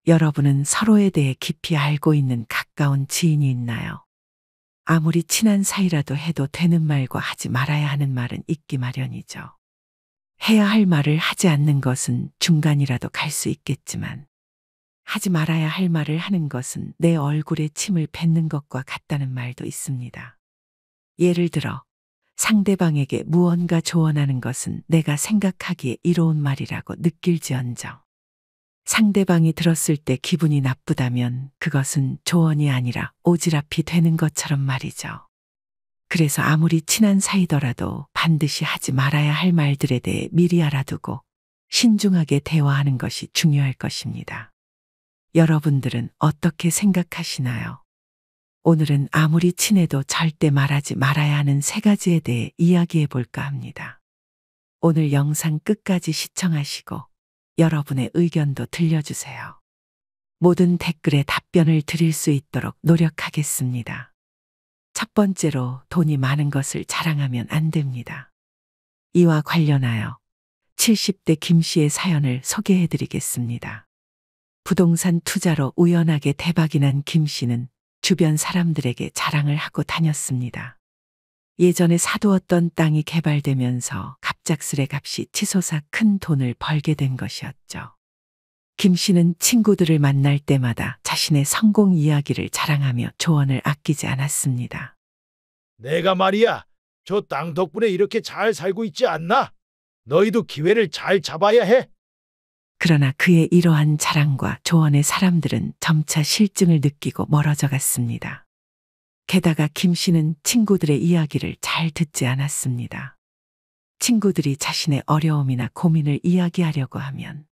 여러분은 서로에 대해 깊이 알고 있는 가까운 지인이 있나요? 아무리 친한 사이라도 해도 되는 말과 하지 말아야 하는 말은 있기 마련이죠. 해야 할 말을 하지 않는 것은 중간이라도 갈 수 있겠지만, 하지 말아야 할 말을 하는 것은 내 얼굴에 침을 뱉는 것과 같다는 말도 있습니다. 예를 들어, 상대방에게 무언가 조언하는 것은 내가 생각하기에 이로운 말이라고 느낄지언정, 상대방이 들었을 때 기분이 나쁘다면 그것은 조언이 아니라 오지랖이 되는 것처럼 말이죠. 그래서 아무리 친한 사이더라도 반드시 하지 말아야 할 말들에 대해 미리 알아두고 신중하게 대화하는 것이 중요할 것입니다. 여러분들은 어떻게 생각하시나요? 오늘은 아무리 친해도 절대 말하지 말아야 하는 3가지에 대해 이야기해 볼까 합니다. 오늘 영상 끝까지 시청하시고 여러분의 의견도 들려주세요. 모든 댓글에 답변을 드릴 수 있도록 노력하겠습니다. 첫 번째로, 돈이 많은 것을 자랑하면 안 됩니다. 이와 관련하여 70대 김 씨의 사연을 소개해 드리겠습니다. 부동산 투자로 우연하게 대박이 난 김 씨는 주변 사람들에게 자랑을 하고 다녔습니다. 예전에 사두었던 땅이 개발되면서 갑작스레 값이 치솟아 큰 돈을 벌게 된 것이었죠. 김 씨는 친구들을 만날 때마다 자신의 성공 이야기를 자랑하며 조언을 아끼지 않았습니다. 내가 말이야, 저 땅 덕분에 이렇게 잘 살고 있지 않나? 너희도 기회를 잘 잡아야 해. 그러나 그의 이러한 자랑과 조언에 사람들은 점차 실증을 느끼고 멀어져 갔습니다. 게다가 김 씨는 친구들의 이야기를 잘 듣지 않았습니다. 친구들이 자신의 어려움이나 고민을 이야기하려고 하면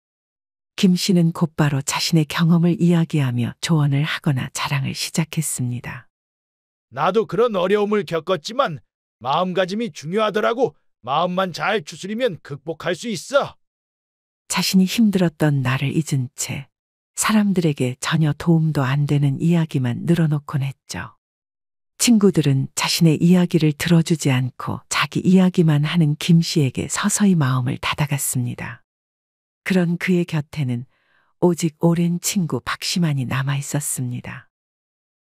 김 씨는 곧바로 자신의 경험을 이야기하며 조언을 하거나 자랑을 시작했습니다. 나도 그런 어려움을 겪었지만 마음가짐이 중요하더라고. 마음만 잘 추스리면 극복할 수 있어. 자신이 힘들었던 나를 잊은 채 사람들에게 전혀 도움도 안 되는 이야기만 늘어놓곤 했죠. 친구들은 자신의 이야기를 들어주지 않고 자기 이야기만 하는 김 씨에게 서서히 마음을 닫아갔습니다. 그런 그의 곁에는 오직 오랜 친구 박 씨만이 남아 있었습니다.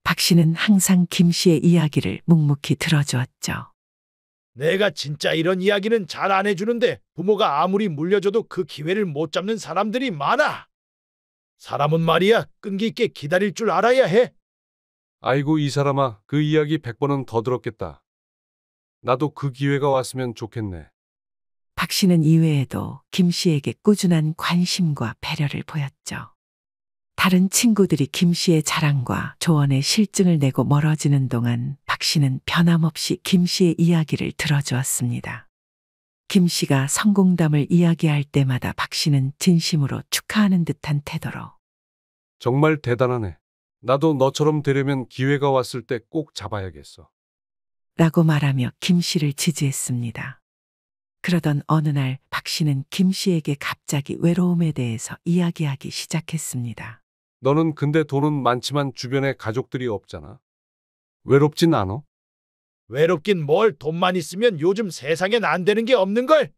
박 씨는 항상 김 씨의 이야기를 묵묵히 들어주었죠. 내가 진짜 이런 이야기는 잘 안 해주는데 부모가 아무리 물려줘도 그 기회를 못 잡는 사람들이 많아. 사람은 말이야, 끈기 있게 기다릴 줄 알아야 해. 아이고 이 사람아, 그 이야기 100번은 더 들었겠다. 나도 그 기회가 왔으면 좋겠네. 박 씨는 이외에도 김 씨에게 꾸준한 관심과 배려를 보였죠. 다른 친구들이 김 씨의 자랑과 조언에 실증을 내고 멀어지는 동안 박 씨는 변함없이 김 씨의 이야기를 들어주었습니다. 김 씨가 성공담을 이야기할 때마다 박 씨는 진심으로 축하하는 듯한 태도로 정말 대단하네. 나도 너처럼 되려면 기회가 왔을 때 꼭 잡아야겠어. 라고 말하며 김 씨를 지지했습니다. 그러던 어느 날 박 씨는 김 씨에게 갑자기 외로움에 대해서 이야기하기 시작했습니다. 너는 근데 돈은 많지만 주변에 가족들이 없잖아. 외롭진 않아? 외롭긴 뭘, 돈만 있으면 요즘 세상엔 안 되는 게 없는걸.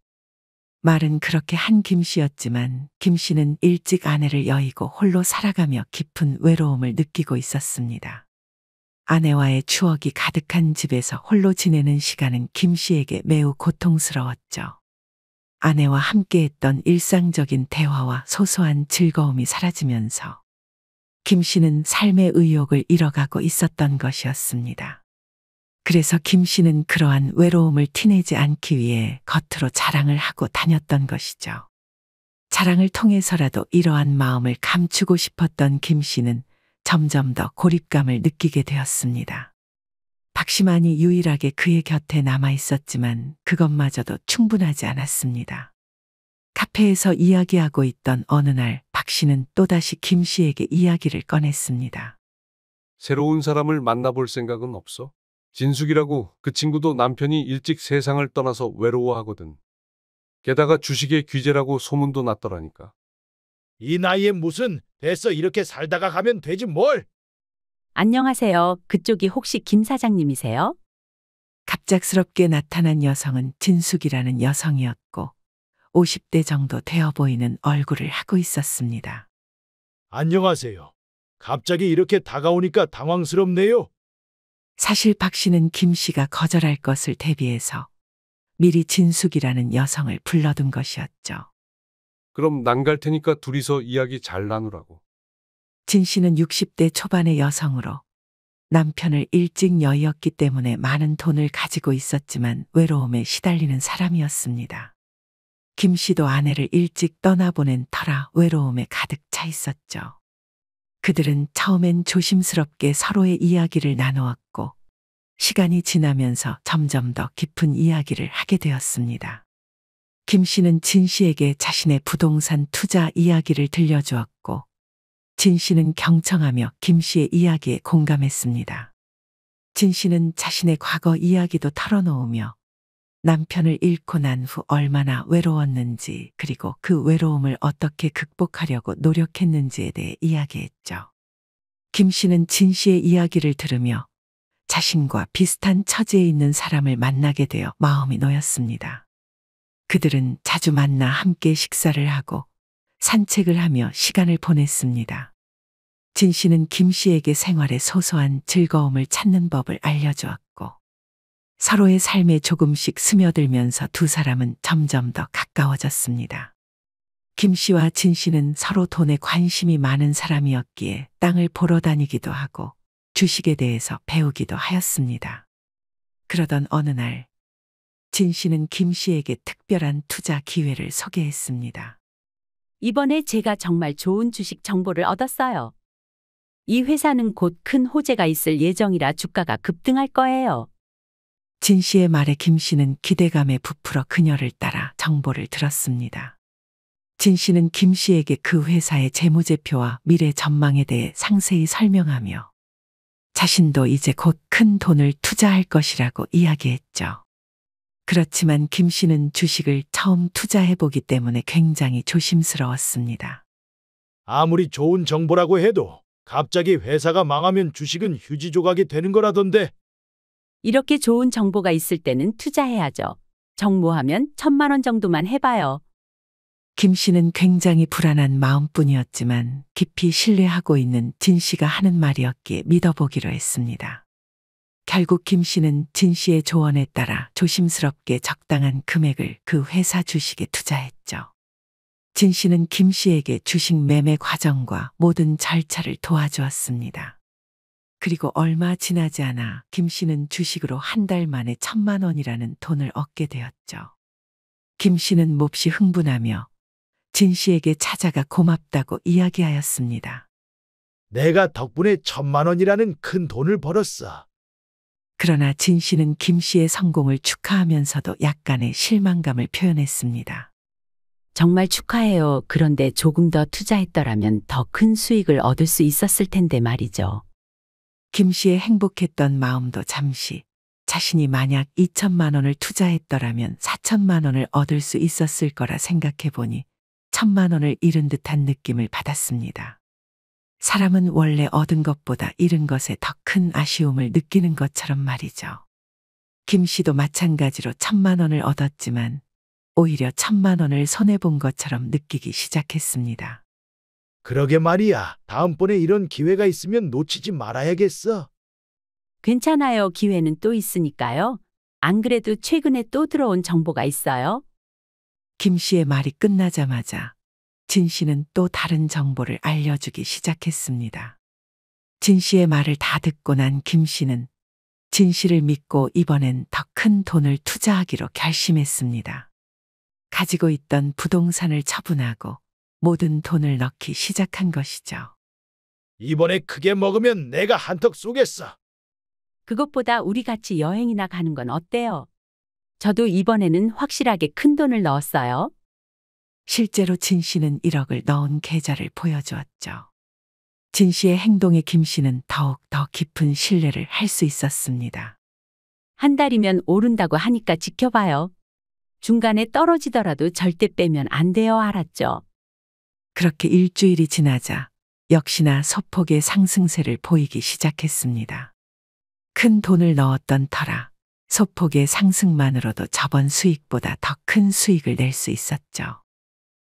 말은 그렇게 한 김 씨였지만 김 씨는 일찍 아내를 여의고 홀로 살아가며 깊은 외로움을 느끼고 있었습니다. 아내와의 추억이 가득한 집에서 홀로 지내는 시간은 김 씨에게 매우 고통스러웠죠. 아내와 함께했던 일상적인 대화와 소소한 즐거움이 사라지면서 김 씨는 삶의 의욕을 잃어가고 있었던 것이었습니다. 그래서 김 씨는 그러한 외로움을 티내지 않기 위해 겉으로 자랑을 하고 다녔던 것이죠. 자랑을 통해서라도 이러한 마음을 감추고 싶었던 김 씨는 점점 더 고립감을 느끼게 되었습니다. 박 씨만이 유일하게 그의 곁에 남아 있었지만 그것마저도 충분하지 않았습니다. 카페에서 이야기하고 있던 어느 날 박 씨는 또다시 김 씨에게 이야기를 꺼냈습니다. 새로운 사람을 만나볼 생각은 없어? 진숙이라고, 그 친구도 남편이 일찍 세상을 떠나서 외로워하거든. 게다가 주식의 귀재라고 소문도 났더라니까. 이 나이에 무슨, 됐어, 이렇게 살다가 가면 되지 뭘. 안녕하세요. 그쪽이 혹시 김 사장님이세요? 갑작스럽게 나타난 여성은 진숙이라는 여성이었고 50대 정도 되어 보이는 얼굴을 하고 있었습니다. 안녕하세요. 갑자기 이렇게 다가오니까 당황스럽네요. 사실 박 씨는 김 씨가 거절할 것을 대비해서 미리 진숙이라는 여성을 불러둔 것이었죠. 그럼 난 갈 테니까 둘이서 이야기 잘 나누라고. 진 씨는 60대 초반의 여성으로 남편을 일찍 여의었기 때문에 많은 돈을 가지고 있었지만 외로움에 시달리는 사람이었습니다. 김 씨도 아내를 일찍 떠나보낸 터라 외로움에 가득 차 있었죠. 그들은 처음엔 조심스럽게 서로의 이야기를 나누었고 시간이 지나면서 점점 더 깊은 이야기를 하게 되었습니다. 김 씨는 진 씨에게 자신의 부동산 투자 이야기를 들려주었고 진 씨는 경청하며 김 씨의 이야기에 공감했습니다. 진 씨는 자신의 과거 이야기도 털어놓으며 남편을 잃고 난 후 얼마나 외로웠는지 그리고 그 외로움을 어떻게 극복하려고 노력했는지에 대해 이야기했죠. 김 씨는 진 씨의 이야기를 들으며 자신과 비슷한 처지에 있는 사람을 만나게 되어 마음이 놓였습니다. 그들은 자주 만나 함께 식사를 하고 산책을 하며 시간을 보냈습니다. 진 씨는 김 씨에게 생활의 소소한 즐거움을 찾는 법을 알려주었고 서로의 삶에 조금씩 스며들면서 두 사람은 점점 더 가까워졌습니다. 김 씨와 진 씨는 서로 돈에 관심이 많은 사람이었기에 땅을 보러 다니기도 하고 주식에 대해서 배우기도 하였습니다. 그러던 어느 날 진 씨는 김 씨에게 특별한 투자 기회를 소개했습니다. 이번에 제가 정말 좋은 주식 정보를 얻었어요. 이 회사는 곧 큰 호재가 있을 예정이라 주가가 급등할 거예요. 진 씨의 말에 김 씨는 기대감에 부풀어 그녀를 따라 정보를 들었습니다. 진 씨는 김 씨에게 그 회사의 재무제표와 미래 전망에 대해 상세히 설명하며 자신도 이제 곧 큰 돈을 투자할 것이라고 이야기했죠. 그렇지만 김 씨는 주식을 처음 투자해보기 때문에 굉장히 조심스러웠습니다. 아무리 좋은 정보라고 해도 갑자기 회사가 망하면 주식은 휴지 조각이 되는 거라던데. 이렇게 좋은 정보가 있을 때는 투자해야죠. 정모하면 1,000만 원 정도만 해봐요. 김 씨는 굉장히 불안한 마음뿐이었지만 깊이 신뢰하고 있는 진 씨가 하는 말이었기에 믿어보기로 했습니다. 결국 김 씨는 진 씨의 조언에 따라 조심스럽게 적당한 금액을 그 회사 주식에 투자했죠. 진 씨는 김 씨에게 주식 매매 과정과 모든 절차를 도와주었습니다. 그리고 얼마 지나지 않아 김 씨는 주식으로 한 달 만에 1,000만 원이라는 돈을 얻게 되었죠. 김 씨는 몹시 흥분하며 진 씨에게 찾아가 고맙다고 이야기하였습니다. 내가 덕분에 1,000만 원이라는 큰 돈을 벌었어. 그러나 진 씨는 김 씨의 성공을 축하하면서도 약간의 실망감을 표현했습니다. 정말 축하해요. 그런데 조금 더 투자했더라면 더 큰 수익을 얻을 수 있었을 텐데 말이죠. 김 씨의 행복했던 마음도 잠시 자신이 만약 2,000만 원을 투자했더라면 4,000만 원을 얻을 수 있었을 거라 생각해 보니 1,000만 원을 잃은 듯한 느낌을 받았습니다. 사람은 원래 얻은 것보다 잃은 것에 더 큰 아쉬움을 느끼는 것처럼 말이죠. 김 씨도 마찬가지로 1,000만 원을 얻었지만 오히려 1,000만 원을 손해본 것처럼 느끼기 시작했습니다. 그러게 말이야. 다음번에 이런 기회가 있으면 놓치지 말아야겠어. 괜찮아요. 기회는 또 있으니까요. 안 그래도 최근에 또 들어온 정보가 있어요. 김 씨의 말이 끝나자마자 진 씨는 또 다른 정보를 알려주기 시작했습니다. 진 씨의 말을 다 듣고 난 김 씨는 진 씨를 믿고 이번엔 더 큰 돈을 투자하기로 결심했습니다. 가지고 있던 부동산을 처분하고 모든 돈을 넣기 시작한 것이죠. 이번에 크게 먹으면 내가 한턱 쏘겠어. 그것보다 우리 같이 여행이나 가는 건 어때요? 저도 이번에는 확실하게 큰 돈을 넣었어요. 실제로 진 씨는 1억을 넣은 계좌를 보여주었죠. 진 씨의 행동에 김 씨는 더욱 더 깊은 신뢰를 할 수 있었습니다. 한 달이면 오른다고 하니까 지켜봐요. 중간에 떨어지더라도 절대 빼면 안 돼요. 알았죠? 그렇게 일주일이 지나자 역시나 소폭의 상승세를 보이기 시작했습니다. 큰 돈을 넣었던 터라 소폭의 상승만으로도 저번 수익보다 더 큰 수익을 낼 수 있었죠.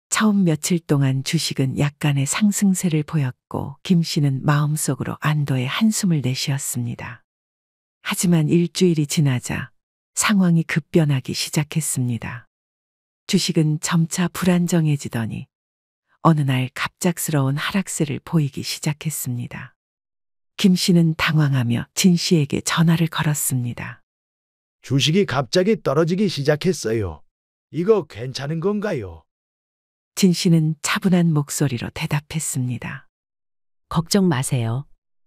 처음 며칠 동안 주식은 약간의 상승세를 보였고 김 씨는 마음속으로 안도의 한숨을 내쉬었습니다. 하지만 일주일이 지나자 상황이 급변하기 시작했습니다. 주식은 점차 불안정해지더니 어느 날 갑작스러운 하락세를 보이기 시작했습니다. 김 씨는 당황하며 진 씨에게 전화를 걸었습니다. 주식이 갑자기 떨어지기 시작했어요. 이거 괜찮은 건가요? 진 씨는 차분한 목소리로 대답했습니다. 걱정 마세요.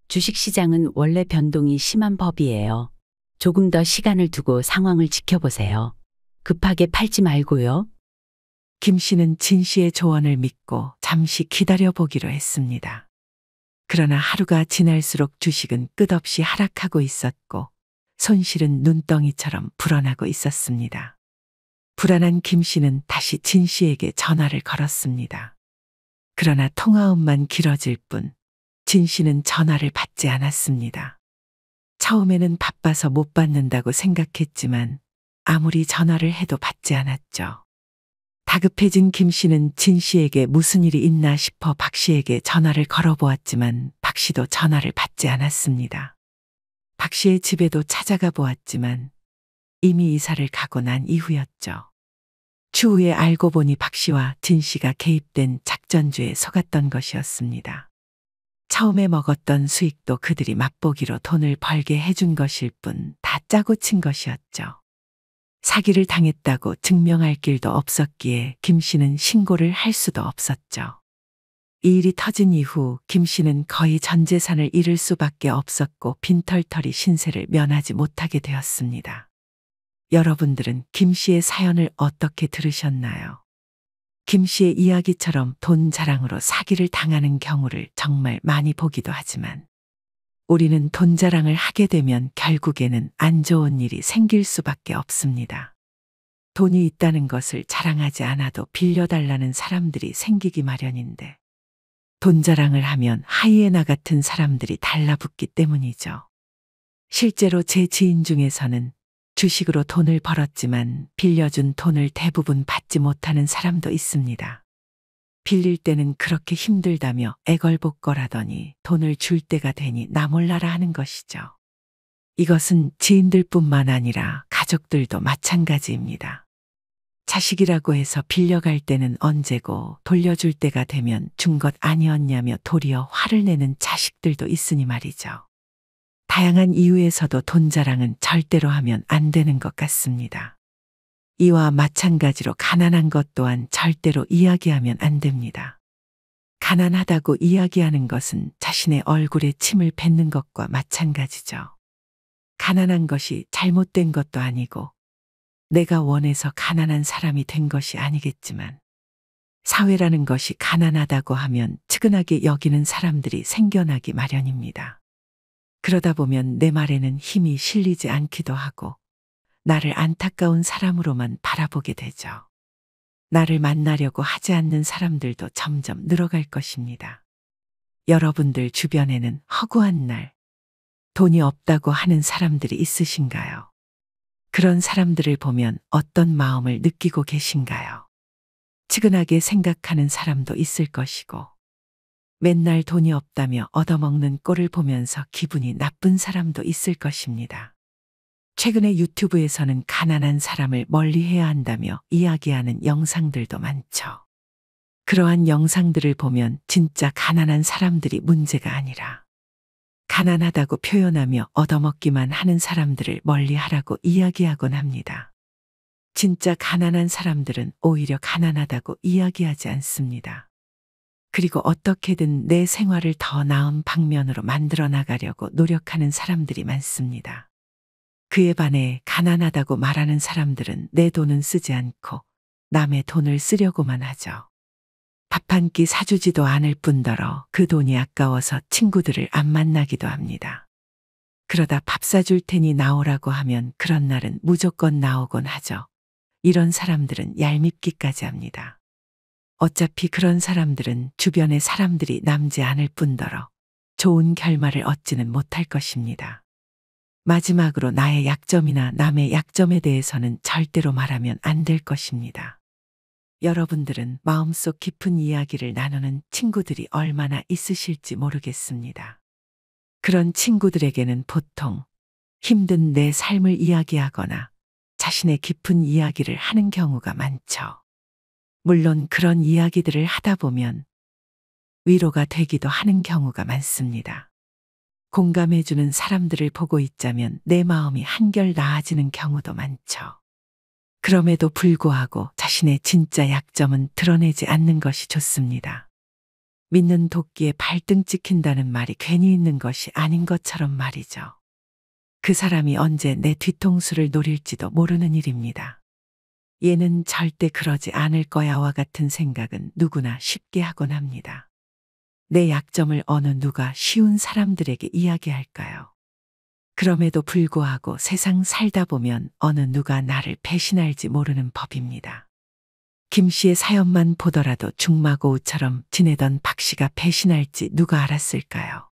주식시장은 원래 변동이 심한 법이에요. 조금 더 시간을 두고 상황을 지켜보세요. 급하게 팔지 말고요. 김 씨는 진 씨의 조언을 믿고 잠시 기다려보기로 했습니다. 그러나 하루가 지날수록 주식은 끝없이 하락하고 있었고 손실은 눈덩이처럼 불어나고 있었습니다. 불안한 김 씨는 다시 진 씨에게 전화를 걸었습니다. 그러나 통화음만 길어질 뿐 진 씨는 전화를 받지 않았습니다. 처음에는 바빠서 못 받는다고 생각했지만 아무리 전화를 해도 받지 않았죠. 다급해진 김 씨는 진 씨에게 무슨 일이 있나 싶어 박 씨에게 전화를 걸어보았지만 박 씨도 전화를 받지 않았습니다. 박 씨의 집에도 찾아가 보았지만 이미 이사를 가고 난 이후였죠. 추후에 알고 보니 박 씨와 진 씨가 개입된 작전주에 속았던 것이었습니다. 처음에 먹었던 수익도 그들이 맛보기로 돈을 벌게 해준 것일 뿐 다 짜고 친 것이었죠. 사기를 당했다고 증명할 길도 없었기에 김 씨는 신고를 할 수도 없었죠. 이 일이 터진 이후 김 씨는 거의 전 재산을 잃을 수밖에 없었고 빈털터리 신세를 면하지 못하게 되었습니다. 여러분들은 김 씨의 사연을 어떻게 들으셨나요? 김 씨의 이야기처럼 돈 자랑으로 사기를 당하는 경우를 정말 많이 보기도 하지만 우리는 돈 자랑을 하게 되면 결국에는 안 좋은 일이 생길 수밖에 없습니다. 돈이 있다는 것을 자랑하지 않아도 빌려달라는 사람들이 생기기 마련인데 돈 자랑을 하면 하이에나 같은 사람들이 달라붙기 때문이죠. 실제로 제 지인 중에서는 주식으로 돈을 벌었지만 빌려준 돈을 대부분 받지 못하는 사람도 있습니다. 빌릴 때는 그렇게 힘들다며 애걸복걸하더니 돈을 줄 때가 되니 나 몰라라 하는 것이죠. 이것은 지인들뿐만 아니라 가족들도 마찬가지입니다. 자식이라고 해서 빌려갈 때는 언제고 돌려줄 때가 되면 준 것 아니었냐며 도리어 화를 내는 자식들도 있으니 말이죠. 다양한 이유에서도 돈 자랑은 절대로 하면 안 되는 것 같습니다. 이와 마찬가지로 가난한 것 또한 절대로 이야기하면 안 됩니다. 가난하다고 이야기하는 것은 자신의 얼굴에 침을 뱉는 것과 마찬가지죠. 가난한 것이 잘못된 것도 아니고 내가 원해서 가난한 사람이 된 것이 아니겠지만 사회라는 것이 가난하다고 하면 측은하게 여기는 사람들이 생겨나기 마련입니다. 그러다 보면 내 말에는 힘이 실리지 않기도 하고 나를 안타까운 사람으로만 바라보게 되죠. 나를 만나려고 하지 않는 사람들도 점점 늘어갈 것입니다. 여러분들 주변에는 허구한 날, 돈이 없다고 하는 사람들이 있으신가요? 그런 사람들을 보면 어떤 마음을 느끼고 계신가요? 측은하게 생각하는 사람도 있을 것이고 맨날 돈이 없다며 얻어먹는 꼴을 보면서 기분이 나쁜 사람도 있을 것입니다. 최근에 유튜브에서는 가난한 사람을 멀리해야 한다며 이야기하는 영상들도 많죠. 그러한 영상들을 보면 진짜 가난한 사람들이 문제가 아니라 가난하다고 표현하며 얻어먹기만 하는 사람들을 멀리하라고 이야기하곤 합니다. 진짜 가난한 사람들은 오히려 가난하다고 이야기하지 않습니다. 그리고 어떻게든 내 생활을 더 나은 방면으로 만들어 나가려고 노력하는 사람들이 많습니다. 그에 반해 가난하다고 말하는 사람들은 내 돈은 쓰지 않고 남의 돈을 쓰려고만 하죠. 밥 한 끼 사주지도 않을 뿐더러 그 돈이 아까워서 친구들을 안 만나기도 합니다. 그러다 밥 사줄 테니 나오라고 하면 그런 날은 무조건 나오곤 하죠. 이런 사람들은 얄밉기까지 합니다. 어차피 그런 사람들은 주변의 사람들이 남지 않을 뿐더러 좋은 결말을 얻지는 못할 것입니다. 마지막으로 나의 약점이나 남의 약점에 대해서는 절대로 말하면 안 될 것입니다. 여러분들은 마음속 깊은 이야기를 나누는 친구들이 얼마나 있으실지 모르겠습니다. 그런 친구들에게는 보통 힘든 내 삶을 이야기하거나 자신의 깊은 이야기를 하는 경우가 많죠. 물론 그런 이야기들을 하다 보면 위로가 되기도 하는 경우가 많습니다. 공감해주는 사람들을 보고 있자면 내 마음이 한결 나아지는 경우도 많죠. 그럼에도 불구하고 자신의 진짜 약점은 드러내지 않는 것이 좋습니다. 믿는 도끼에 발등 찍힌다는 말이 괜히 있는 것이 아닌 것처럼 말이죠. 그 사람이 언제 내 뒤통수를 노릴지도 모르는 일입니다. 얘는 절대 그러지 않을 거야와 같은 생각은 누구나 쉽게 하곤 합니다. 내 약점을 어느 누가 쉬운 사람들에게 이야기할까요? 그럼에도 불구하고 세상 살다 보면 어느 누가 나를 배신할지 모르는 법입니다. 김 씨의 사연만 보더라도 중마고우처럼 지내던 박 씨가 배신할지 누가 알았을까요?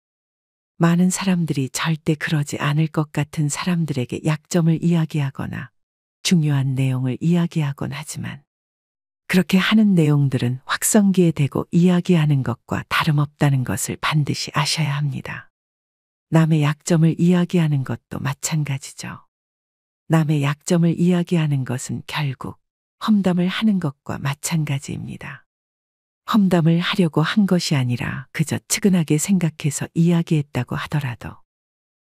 많은 사람들이 절대 그러지 않을 것 같은 사람들에게 약점을 이야기하거나 중요한 내용을 이야기하곤 하지만 그렇게 하는 내용들은 확성기에 대고 이야기하는 것과 다름없다는 것을 반드시 아셔야 합니다. 남의 약점을 이야기하는 것도 마찬가지죠. 남의 약점을 이야기하는 것은 결국 험담을 하는 것과 마찬가지입니다. 험담을 하려고 한 것이 아니라 그저 측은하게 생각해서 이야기했다고 하더라도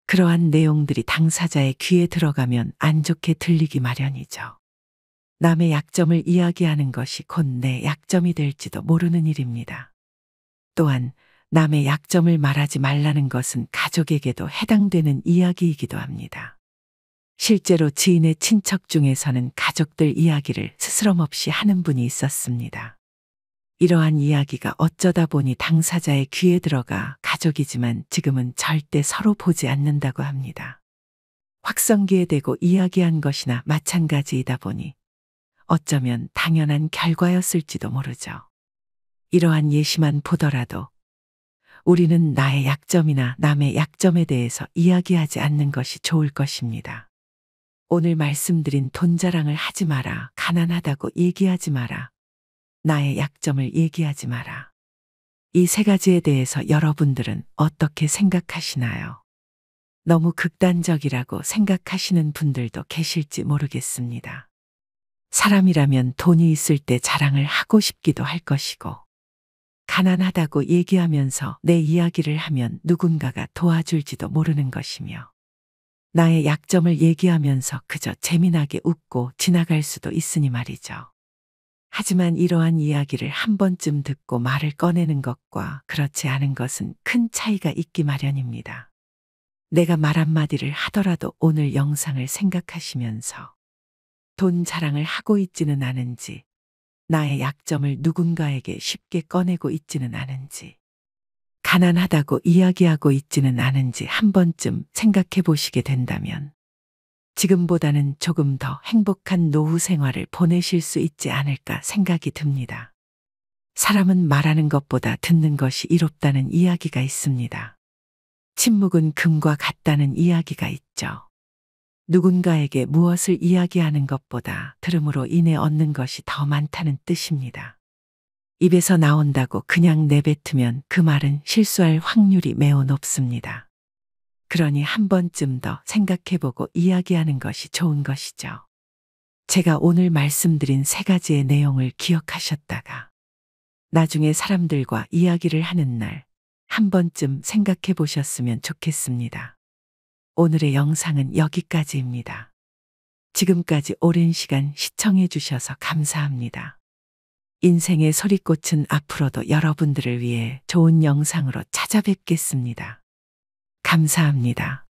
그러한 내용들이 당사자의 귀에 들어가면 안 좋게 들리기 마련이죠. 남의 약점을 이야기하는 것이 곧 내 약점이 될지도 모르는 일입니다. 또한 남의 약점을 말하지 말라는 것은 가족에게도 해당되는 이야기이기도 합니다. 실제로 지인의 친척 중에서는 가족들 이야기를 스스럼없이 하는 분이 있었습니다. 이러한 이야기가 어쩌다 보니 당사자의 귀에 들어가 가족이지만 지금은 절대 서로 보지 않는다고 합니다. 확성기에 대고 이야기한 것이나 마찬가지이다 보니 어쩌면 당연한 결과였을지도 모르죠. 이러한 예시만 보더라도 우리는 나의 약점이나 남의 약점에 대해서 이야기하지 않는 것이 좋을 것입니다. 오늘 말씀드린 돈 자랑을 하지 마라, 가난하다고 얘기하지 마라, 나의 약점을 얘기하지 마라. 이 세 가지에 대해서 여러분들은 어떻게 생각하시나요? 너무 극단적이라고 생각하시는 분들도 계실지 모르겠습니다. 사람이라면 돈이 있을 때 자랑을 하고 싶기도 할 것이고, 가난하다고 얘기하면서 내 이야기를 하면 누군가가 도와줄지도 모르는 것이며, 나의 약점을 얘기하면서 그저 재미나게 웃고 지나갈 수도 있으니 말이죠. 하지만 이러한 이야기를 한 번쯤 듣고 말을 꺼내는 것과 그렇지 않은 것은 큰 차이가 있기 마련입니다. 내가 말 한마디를 하더라도 오늘 영상을 생각하시면서 돈 자랑을 하고 있지는 않은지, 나의 약점을 누군가에게 쉽게 꺼내고 있지는 않은지, 가난하다고 이야기하고 있지는 않은지 한 번쯤 생각해 보시게 된다면 지금보다는 조금 더 행복한 노후 생활을 보내실 수 있지 않을까 생각이 듭니다. 사람은 말하는 것보다 듣는 것이 이롭다는 이야기가 있습니다. 침묵은 금과 같다는 이야기가 있죠. 누군가에게 무엇을 이야기하는 것보다 들음으로 인해 얻는 것이 더 많다는 뜻입니다. 입에서 나온다고 그냥 내뱉으면 그 말은 실수할 확률이 매우 높습니다. 그러니 한 번쯤 더 생각해보고 이야기하는 것이 좋은 것이죠. 제가 오늘 말씀드린 세 가지의 내용을 기억하셨다가 나중에 사람들과 이야기를 하는 날 한 번쯤 생각해 보셨으면 좋겠습니다. 오늘의 영상은 여기까지입니다. 지금까지 오랜 시간 시청해 주셔서 감사합니다. 인생의 소리꽃은 앞으로도 여러분들을 위해 좋은 영상으로 찾아뵙겠습니다. 감사합니다.